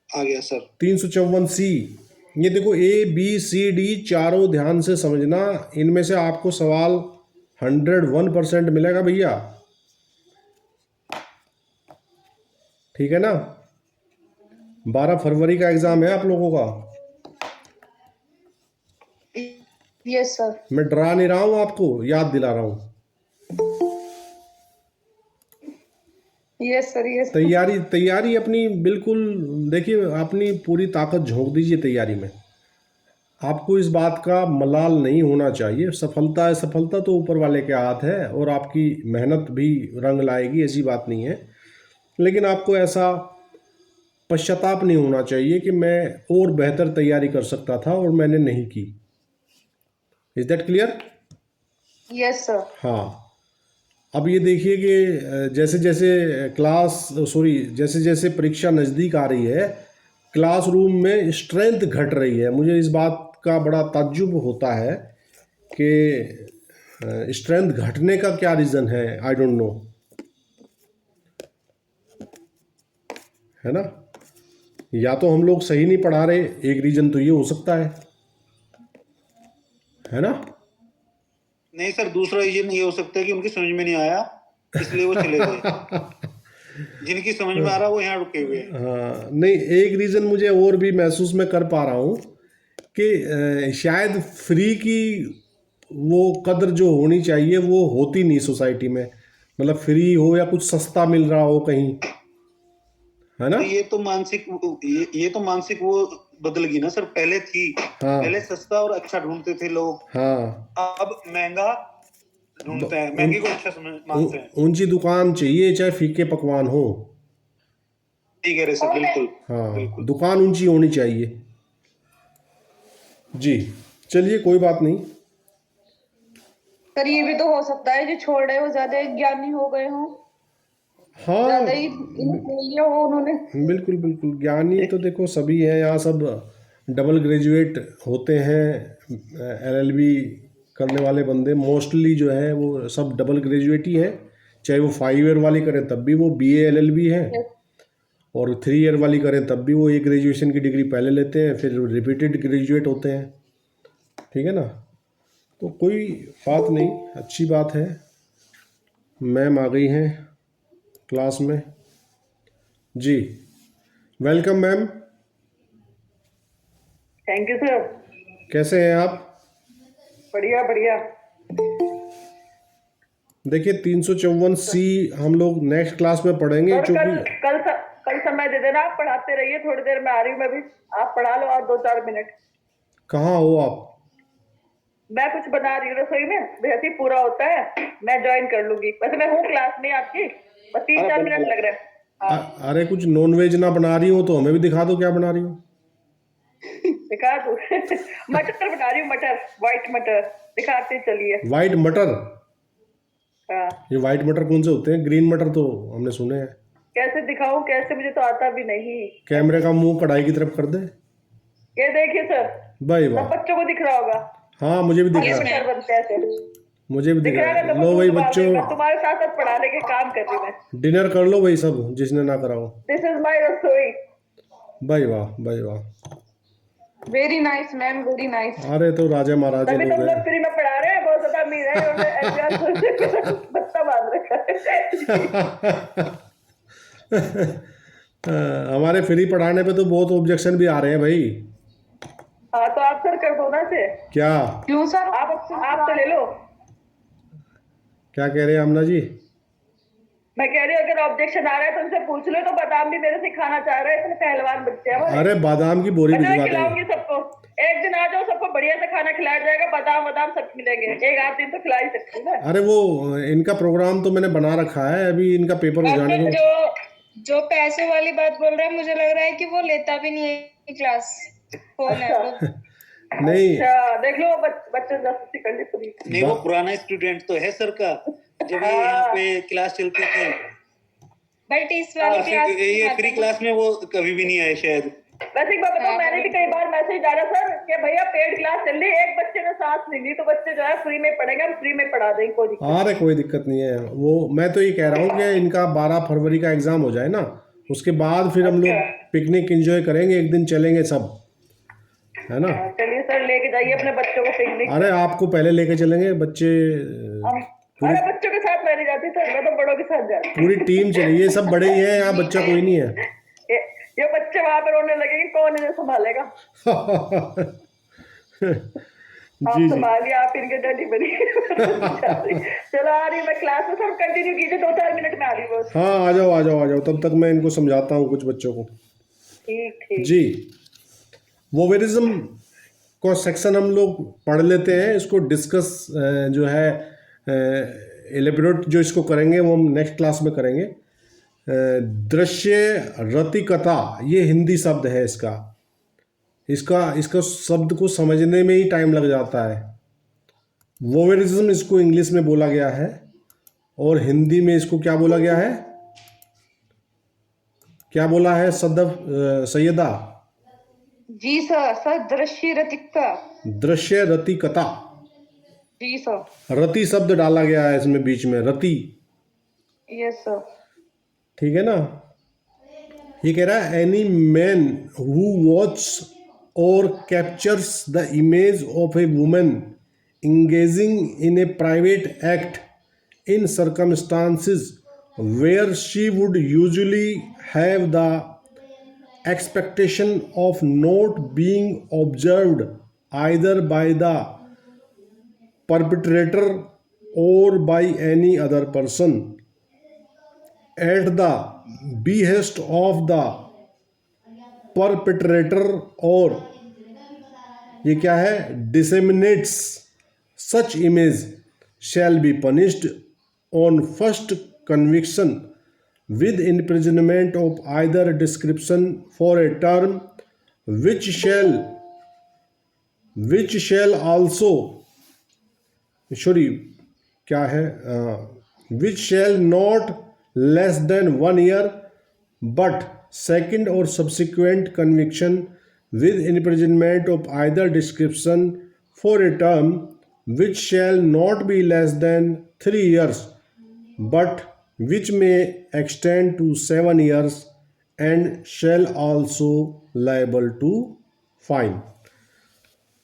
आ गया सर। 354C, ये देखो ABCD चारों ध्यान से समझना, इनमें से आपको सवाल 101% मिलेगा भैया। ठीक है ना, 12 फरवरी का एग्जाम है आप लोगों का। Yes sir. मैं डरा नहीं रहा हूं, आपको याद दिला रहा हूं। Yes sir. यस। तैयारी अपनी बिल्कुल देखिए, अपनी पूरी ताकत झोंक दीजिए तैयारी में। आपको इस बात का मलाल नहीं होना चाहिए। सफलता है, सफलता तो ऊपर वाले के हाथ है और आपकी मेहनत भी रंग लाएगी, ऐसी बात नहीं है। लेकिन आपको ऐसा पश्चाताप नहीं होना चाहिए कि मैं और बेहतर तैयारी कर सकता था और मैंने नहीं की। Is that clear? Yes sir. हाँ, अब ये देखिए कि जैसे जैसे परीक्षा नज़दीक आ रही है, क्लासरूम में स्ट्रेंथ घट रही है। मुझे इस बात का बड़ा ताज्जुब होता है कि स्ट्रेंथ घटने का क्या रीज़न है, आई डोंट नो, है ना। या तो हम लोग सही नहीं पढ़ा रहे, एक रीज़न तो ये हो सकता है ना। नहीं सर, दूसरा रीजन ये हो सकता है कि उनकी समझ में नहीं आया, इसलिए वो चले गए। जिनकी समझ में आ रहा है वो यहाँ रुके हुए हैं। हाँ, नहीं, एक रीज़न मुझे और भी महसूस मैं कर पा रहा हूँ कि शायद फ्री की वो कदर जो होनी चाहिए वो होती नहीं सोसाइटी में, मतलब फ्री हो या कुछ सस्ता मिल रहा हो कहीं, है ना। ये तो मानसिक ये तो मानसिक वो बदल गई ना सर। पहले थी, हाँ पहले सस्ता और अच्छा ढूंढते थे लोग, हाँ, अब महंगा ढूंढते हैं, महंगी को अच्छा मानते हैं। ऊंची दुकान चाहिए चाहे फीके पकवान हो। ठीक है रे सर, बिल्कुल। हाँ, दुकान ऊंची होनी चाहिए। जी, चलिए कोई बात नहीं। पर ये भी तो हो सकता है जो छोड़ रहे हो ज्यादा ज्ञानी हो गए हो, हाँ, ज्यादा ही ले लिया हो उन्होंने। बिल्कुल बिल्कुल, ज्ञानी तो देखो सभी हैं यहाँ, सब डबल ग्रेजुएट होते हैं, एलएलबी करने वाले बंदे मोस्टली जो है वो सब डबल ग्रेजुएट ही हैं, चाहे वो 5 ईयर वाली करें तब भी वो BA LLB है, और 3 ईयर वाली करें तब भी वो एक ग्रेजुएशन की डिग्री पहले लेते हैं, फिर रिपीटेड ग्रेजुएट होते हैं, ठीक है ना। तो कोई बात नहीं, अच्छी बात है। मैम आ गई हैं क्लास में जी, welcome ma'am. Thank you sir. कैसे हैं आप? बढ़िया बढ़िया। देखिए 354C हम लोग नेक्स्ट क्लास में पढ़ेंगे, सर क्योंकि कल समय दे देना, आप पढ़ाते रहिए, थोड़ी देर में आ रही हूँ मैं भी, आप पढ़ा लो और 2-4 मिनट। कहाँ हो आप? मैं कुछ बना रही हूँ रसोई में, वैसे ही पूरा होता है, मैं ज्वाइन कर लूंगी। वैसे मैं हूँ क्लास में आपकी, बस 3-4 मिनट लग रहे हैं। हाँ। अरे कुछ नॉनवेज ना बना रही हो तो हमें भी दिखा दो क्या बना रही हो। दिखा दो। मटर बना रही हूँ, मटर, व्हाइट मटर दिखाते चलिए। वाइट मटर? हाँ। ये वाइट मटर कौन से होते हैं? ग्रीन मटर तो हमने सुने हैं। कैसे दिखाऊं, कैसे, मुझे तो आता भी नहीं। कैमरे का मुंह कढ़ाई की तरफ कर दे। ये देखिए सर, भाई सब वाह, बच्चों को दिख रहा होगा। हाँ मुझे भी दिख ये रहा है, मटर बनते हैं ऐसे। मुझे भी दिख दिख रहा रहा है। है, लो भाई बच्चों, तुम्हारे साथ साथ पढ़ाने के काम कर रही हूँ मैं। डिनर कर लो भाई सब, जिसने ना करा हो। दिस इज माय रसोई। भाई वाह, भाई वाह, very nice ma'am, very nice. अरे तो राजा महाराजे तभी लोग तुम लोग हैं। फ्री में पढ़ा रहे हैं, बहुत ज्यादा अमीर है, उन्होंने बत्ता बांध रखा है। हमारे फ्री पढ़ाने पे तो बहुत ऑब्जेक्शन भी आ रहे हैं भाई। हाँ तो आप सर कर दो ना से। क्या? क्यों सर? आप तो ले लो। क्या कह रहे हैं आमना जी? मैं कह रही हूँ अगर ऑब्जेक्शन आ रहा है तो उनसे पूछ लो, तो बादाम भी मेरे से खाना चाह रहे हैं, इतने पहलवान बच्चे हैं हमारे। अरे बादाम की बोरी मैं भिजवा खिलाऊंगी देंगे। सबको, एक दिन आ जाओ, सबको बढ़िया से खाना खिलाया जाएगा, बादाम बादाम सब मिलेंगे, एक आध दिन तो खिला ही सकती हूँ ना। अरे वो इनका प्रोग्राम तो मैंने बना रखा है, अभी इनका पेपर हो जाने दो। जो पैसों वाली बात बोल रहा है, मुझे लग रहा है कि वो लेता भी नहीं है क्लास, फोन है वो। नहीं, अच्छा देख लो, बच्चे जासूसी कर ली पूरी। नहीं, वो पुराना स्टूडेंट तो है सर का, जब ये यहाँ पे क्लास चलती थी, बट इस वाली क्लास ये फ्री क्लास में वो कभी भी नहीं आए शायद। वैसे एक बात बताओ, मैंने भी कई बार मैसेज डाला सर कि भैया पेड क्लास चल रही है, एक बच्चे ने सांस नहीं ली, तो बच्चे जो है फ्री में पढ़ेंगे, हम फ्री में पढ़ा देंगे, कोई दिक्कत। अरे कोई दिक्कत नहीं है। वो मैं तो ये कह रहा हूँ कि इनका 12 फरवरी का एग्ज़ाम हो जाए ना, उसके बाद फिर हम लोग पिकनिक एंजॉय करेंगे, एक दिन चलेंगे सब, है ना। चलिए सर, लेके जाइए अपने बच्चों को पिकनिक। अरे आपको पहले लेके चलेंगे, बच्चे अरे बच्चों के साथ मैं नहीं जाती सर, मैं तो बड़ों के साथ जाती। पूरी टीम चली, ये सब बड़े ही हैं, यहाँ बच्चा कोई नहीं है। ये बच्चे वहां पर रोने लगेंगे, कौन इन्हें संभालेगा? आप जी जी, संभालिए, आप इनके डैडी बनिए। चलो आ रही मैं क्लास में, सब कंटिन्यू कीजिए, 2-4 मिनट में आ रही बस। हाँ आ जाओ आ जाओ आ जाओ, तब तक मैं इनको समझाता हूँ कुछ बच्चों को। ठीक ठीक। जी, वोवेरिज्म को सेक्शन हम लोग पढ़ लेते हैं, इसको डिस्कस जो है एलेबोरेट जो इसको करेंगे वो हम नेक्स्ट क्लास में करेंगे। दृश्य रतिकता, ये हिंदी शब्द है, इसका शब्द को समझने में ही टाइम लग जाता है। वोवेरिज्म इसको इंग्लिश में बोला गया है, और हिंदी में इसको क्या बोला गया है? क्या बोला है सैयदा? जी सर, सर दृश्य रतिकता। दृश्य रतिकता, जी सर। रति शब्द डाला गया है इसमें बीच में, रति। Yes sir. ठीक है ना। ये कह रहा है एनी मैन हु वॉच और captures the image of a woman engaging in a private act in circumstances where she would usually have the expectation of not being observed either by the perpetrator or by any other person at the behest of the perpetrator or ये क्या है, disseminates such image shall be punished on first conviction with imprisonment of either description for a term which shall also क्या है, which shall not less than 1 year but second or subsequent conviction with imprisonment of either description for a term which shall not be less than 3 years but which may extend to 7 years and shall also liable to fine।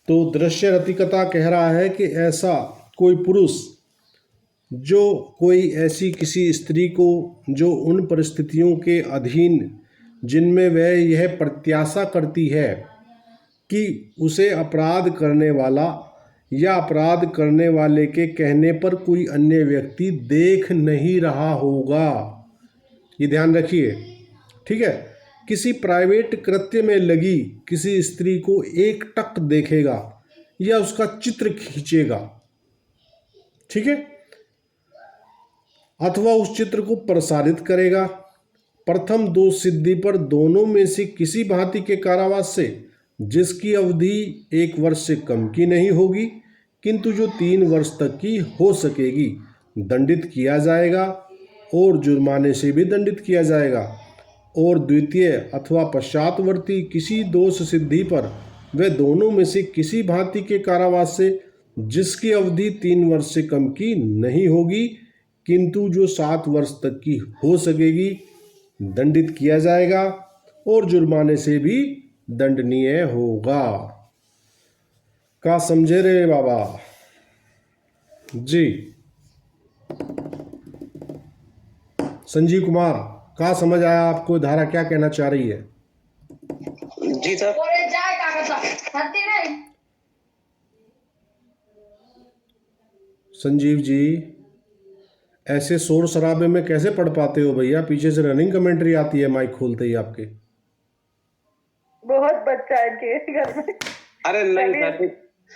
तो दृश्य रतिकता कह रहा है कि ऐसा कोई पुरुष जो कोई ऐसी किसी स्त्री को जो उन परिस्थितियों के अधीन जिनमें वह यह प्रत्याशा करती है कि उसे अपराध करने वाला या अपराध करने वाले के कहने पर कोई अन्य व्यक्ति देख नहीं रहा होगा, ये ध्यान रखिए। ठीक है, किसी प्राइवेट कृत्य में लगी किसी स्त्री को एक टक देखेगा या उसका चित्र खींचेगा, ठीक है, अथवा उस चित्र को प्रसारित करेगा, प्रथम दो सिद्धि पर दोनों में से किसी भांति के कारावास से जिसकी अवधि 1 वर्ष से कम की नहीं होगी किंतु जो 3 वर्ष तक की हो सकेगी दंडित किया जाएगा और जुर्माने से भी दंडित किया जाएगा। और द्वितीय अथवा पश्चातवर्ती किसी दोष सिद्धि पर वे दोनों में से किसी भांति के कारावास से जिसकी अवधि 3 वर्ष से कम की नहीं होगी किंतु जो 7 वर्ष तक की हो सकेगी दंडित किया जाएगा और जुर्माने से भी दंडनीय होगा। का समझे रे बाबा जी। संजीव कुमार, का समझ आया आपको, धारा क्या कहना चाह रही है? जी सर। संजीव जी, ऐसे शोर शराबे में कैसे पढ़ पाते हो भैया? पीछे से रनिंग कमेंट्री आती है माइक खोलते ही आपके। बहुत बच्चा है इनके घर में। अरे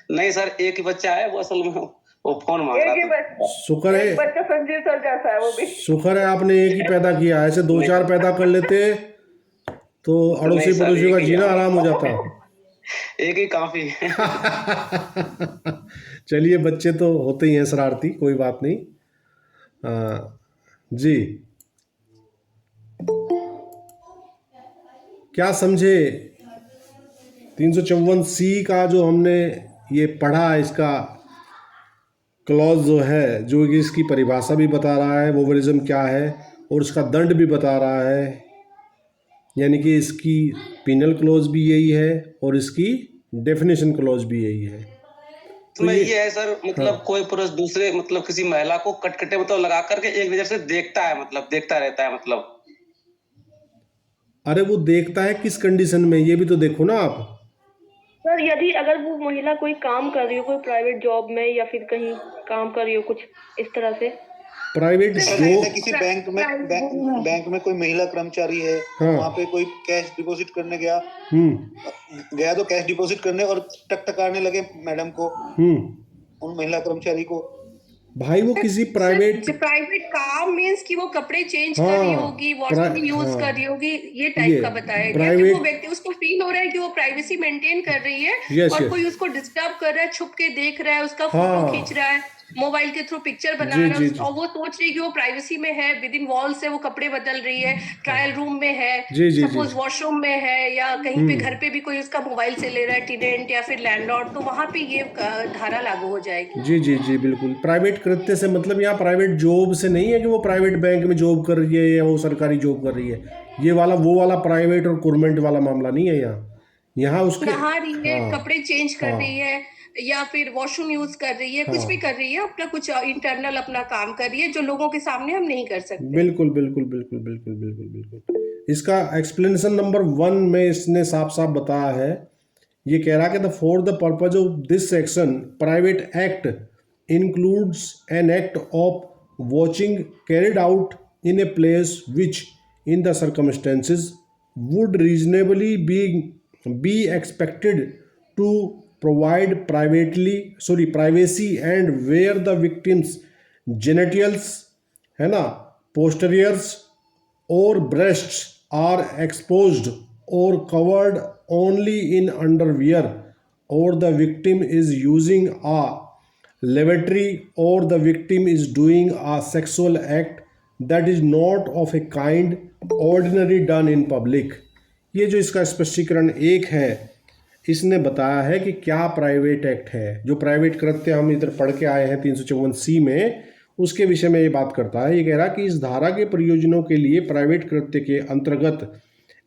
नहीं सर, एक ही बच्चा है, वो असल में वो फोन मांग रहा था। शुक्र है, बच्चा संजीव सर जैसा है वो भी। शुक्र है आपने एक ही पैदा किया, ऐसे 2-4 पैदा कर लेते तो अड़ोसी पड़ोसी का जीना आराम हो जाता। एक ही काफी है। चलिए, बच्चे तो होते ही हैं शरारती, कोई बात नहीं। जी, क्या समझे 354C का जो हमने ये पढ़ा, इसका क्लॉज जो है, जो कि इसकी परिभाषा भी बता रहा है वोवरिज्म क्या है और इसका दंड भी बता रहा है, यानी कि इसकी पिनल क्लॉज भी यही है और इसकी डेफिनेशन क्लॉज भी यही है। तो ये है सर, मतलब हाँ। कोई पुरुष दूसरे मतलब किसी महिला को कटकटे मतलब लगा करके एक नजर से देखता है, मतलब देखता रहता है, मतलब अरे वो देखता है किस कंडीशन में, ये भी तो देखो ना आप सर। यदि अगर वो महिला कोई काम कर रही हो, कोई प्राइवेट जॉब में या फिर कहीं काम कर रही हो कुछ इस तरह से, प्राइवेट जॉब, किसी बैंक में कोई महिला कर्मचारी है, हाँ। वहाँ पे कोई कैश डिपॉजिट करने गया तो कैश डिपॉजिट करने और टकटकाने लगे मैडम को, उन महिला कर्मचारी को। भाई वो किसी प्राइवेट काम मींस कि वो कपड़े चेंज कर रही होगी, वॉशरूम यूज कर रही होगी, ये टाइप का बताया गया कि वो व्यक्ति उसको फील हो रहा है कि वो प्राइवेसी मेंटेन कर रही है और कोई उसको डिस्टर्ब कर रहा है, छुप के देख रहा है, उसका फोटो खींच रहा है, मोबाइल के थ्रू पिक्चर बना रहा है और वो सोच रही है कि वो प्राइवेसी में है, विद इन वॉल से वो कपड़े बदल रही है, ट्रायल रूम में है, सपोज वॉशरूम में है, या कहीं पे घर पे भी कोई उसका मोबाइल से ले रहा है टेनेंट या फिर लैंडलॉर्ड, तो वहां पे ये धारा लागू हो जाएगी। जी जी जी बिल्कुल। प्राइवेट कृत्य से मतलब यहाँ प्राइवेट जॉब से नहीं है कि वो प्राइवेट बैंक में जॉब कर रही है या वो सरकारी जॉब कर रही है, ये वाला वो वाला प्राइवेट और गवर्नमेंट वाला मामला नहीं है यहाँ उसके नहा रही है, कपड़े चेंज कर रही है, या फिर वॉशरूम यूज कर रही है, कुछ भी कर रही है, अपना कुछ इंटरनल अपना काम कर रही है जो लोगों के सामने हम नहीं कर सकते। बिल्कुल बिल्कुल बिल्कुल बिल्कुल बिल्कुल बिल्कुल। इसका एक्सप्लेनेशन नंबर 1 में इसने साफ साफ बताया है, ये कह रहा है कि for the purpose of this section private act includes an act of watching carried out in a place which in the circumstances would reasonably be expected to provide privacy and where the victim's genitals है ना, posteriors or breasts are exposed or covered only in underwear, or the victim is using a lavatory, or the victim is doing a sexual act that is not of a kind ordinarily done in public। ये जो इसका स्पष्टीकरण 1 है, इसने बताया है कि क्या प्राइवेट एक्ट है, जो प्राइवेट कृत्य हम इधर पढ़ के आए हैं 354C में, उसके विषय में ये बात करता है। ये कह रहा है कि इस धारा के प्रयोजनों के लिए प्राइवेट कृत्य के अंतर्गत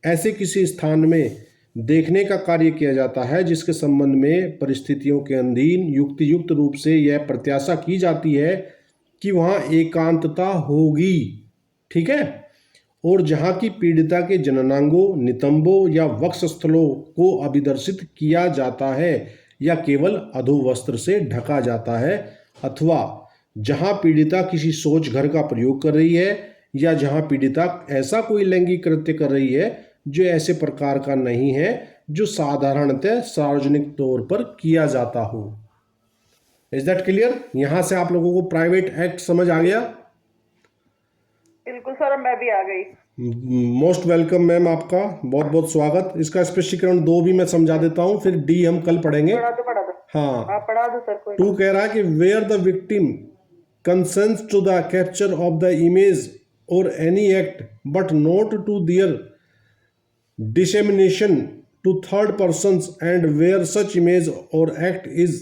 ऐसे किसी स्थान में देखने का कार्य किया जाता है जिसके संबंध में परिस्थितियों के अधीन युक्तियुक्त रूप से यह प्रत्याशा की जाती है कि वहाँ एकांतता होगी, ठीक है, और जहाँ की पीड़िता के जननांगों, नितंबों या वक्षस्थलों को अभिदर्शित किया जाता है या केवल अधोवस्त्र से ढका जाता है, अथवा जहाँ पीड़िता किसी शौच घर का प्रयोग कर रही है या जहाँ पीड़िता ऐसा कोई लैंगिक कृत्य कर रही है जो ऐसे प्रकार का नहीं है जो साधारणतः सार्वजनिक तौर पर किया जाता हो। Is that clear? यहाँ से आप लोगों को प्राइवेट एक्ट समझ आ गया? बिल्कुल सर, मैं भी आ गई। मोस्ट वेलकम मैम, आपका बहुत बहुत स्वागत। इसका स्पष्टीकरण 2 भी मैं समझा देता हूँ, फिर D हम कल पढ़ेंगे। पढ़ा दो हाँ, आप पढ़ा दो सर। कोई 2 कह रहा है कि where the victim consents to the capture of the image or any act but not to their dissemination to third persons and where such image or act is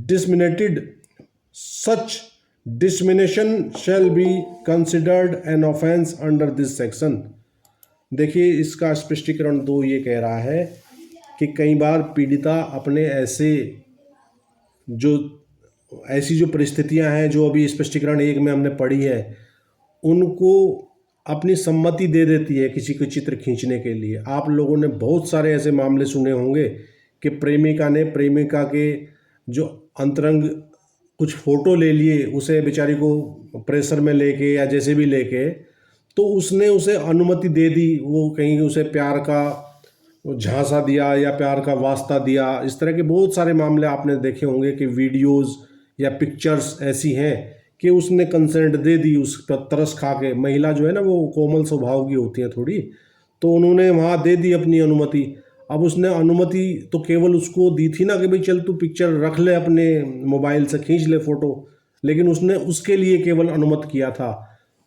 disseminated such dissemination shall be considered an offense under this section। देखिए इसका स्पष्टीकरण 2 ये कह रहा है कि कई बार पीड़िता अपने ऐसी जो परिस्थितियां हैं जो अभी स्पष्टीकरण 1 में हमने पढ़ी है, उनको अपनी सम्मति दे देती है किसी को चित्र खींचने के लिए। आप लोगों ने बहुत सारे ऐसे मामले सुने होंगे कि प्रेमिका ने प्रेमिका के जो अंतरंग कुछ फ़ोटो ले लिए, उसे बेचारी को प्रेशर में लेके या जैसे भी लेके, तो उसने उसे अनुमति दे दी, वो कहीं उसे प्यार का झांसा दिया या प्यार का वास्ता दिया। इस तरह के बहुत सारे मामले आपने देखे होंगे कि वीडियोस या पिक्चर्स ऐसी हैं कि उसने कंसेंट दे दी, उस पर तरस खा के। महिला जो है ना वो कोमल स्वभाव की होती है थोड़ी, तो उन्होंने वहाँ दे दी अपनी अनुमति। अब उसने अनुमति तो केवल उसको दी थी ना कि भाई चल तू पिक्चर रख ले अपने मोबाइल से, खींच ले फ़ोटो, लेकिन उसने उसके लिए केवल अनुमति किया था।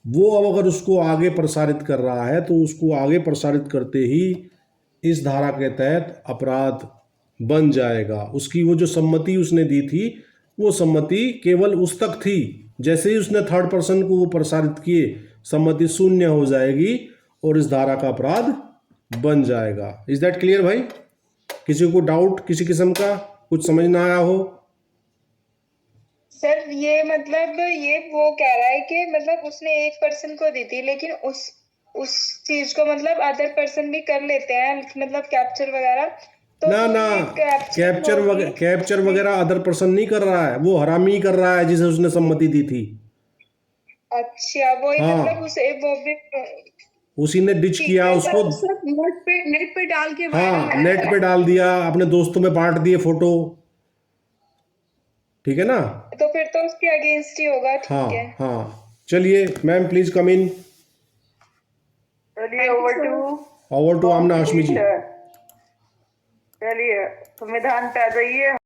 वो अब अगर उसको आगे प्रसारित कर रहा है तो उसको आगे प्रसारित करते ही इस धारा के तहत अपराध बन जाएगा। उसकी वो जो सम्मति उसने दी थी, वो सम्मति केवल उस तक थी, जैसे ही उसने थर्ड पर्सन को वो प्रसारित किए, सम्मति शून्य हो जाएगी और इस धारा का अपराध बन जाएगा। इज दैट क्लियर भाई? किसी को डाउट, किसी किस्म का कुछ समझ ना आया हो? सर ये मतलब ये वो कह रहा है कि मतलब उसने एक पर्सन को दी थी, लेकिन उस चीज को मतलब अदर पर्सन भी कर लेते हैं, मतलब कैप्चर वगैरह। तो ना कैप्चर वगैरह अदर पर्सन नहीं कर रहा है, वो हरामी कर रहा है जिसे उसने सम्मति दी थी। अच्छा, वो मतलब उसे वो भी उसी ने डिच किया उसको, नेट पे डाल के, हाँ नेट पे डाल दिया, अपने दोस्तों में बांट दिए फोटो, ठीक है ना? तो फिर तो उसके अगेंस्ट ही होगा। ठीक है, हाँ चलिए मैम प्लीज कम इन। चलिए ओवर टू आमना हाशमी जी। चलिए संविधान पे आ जाइए।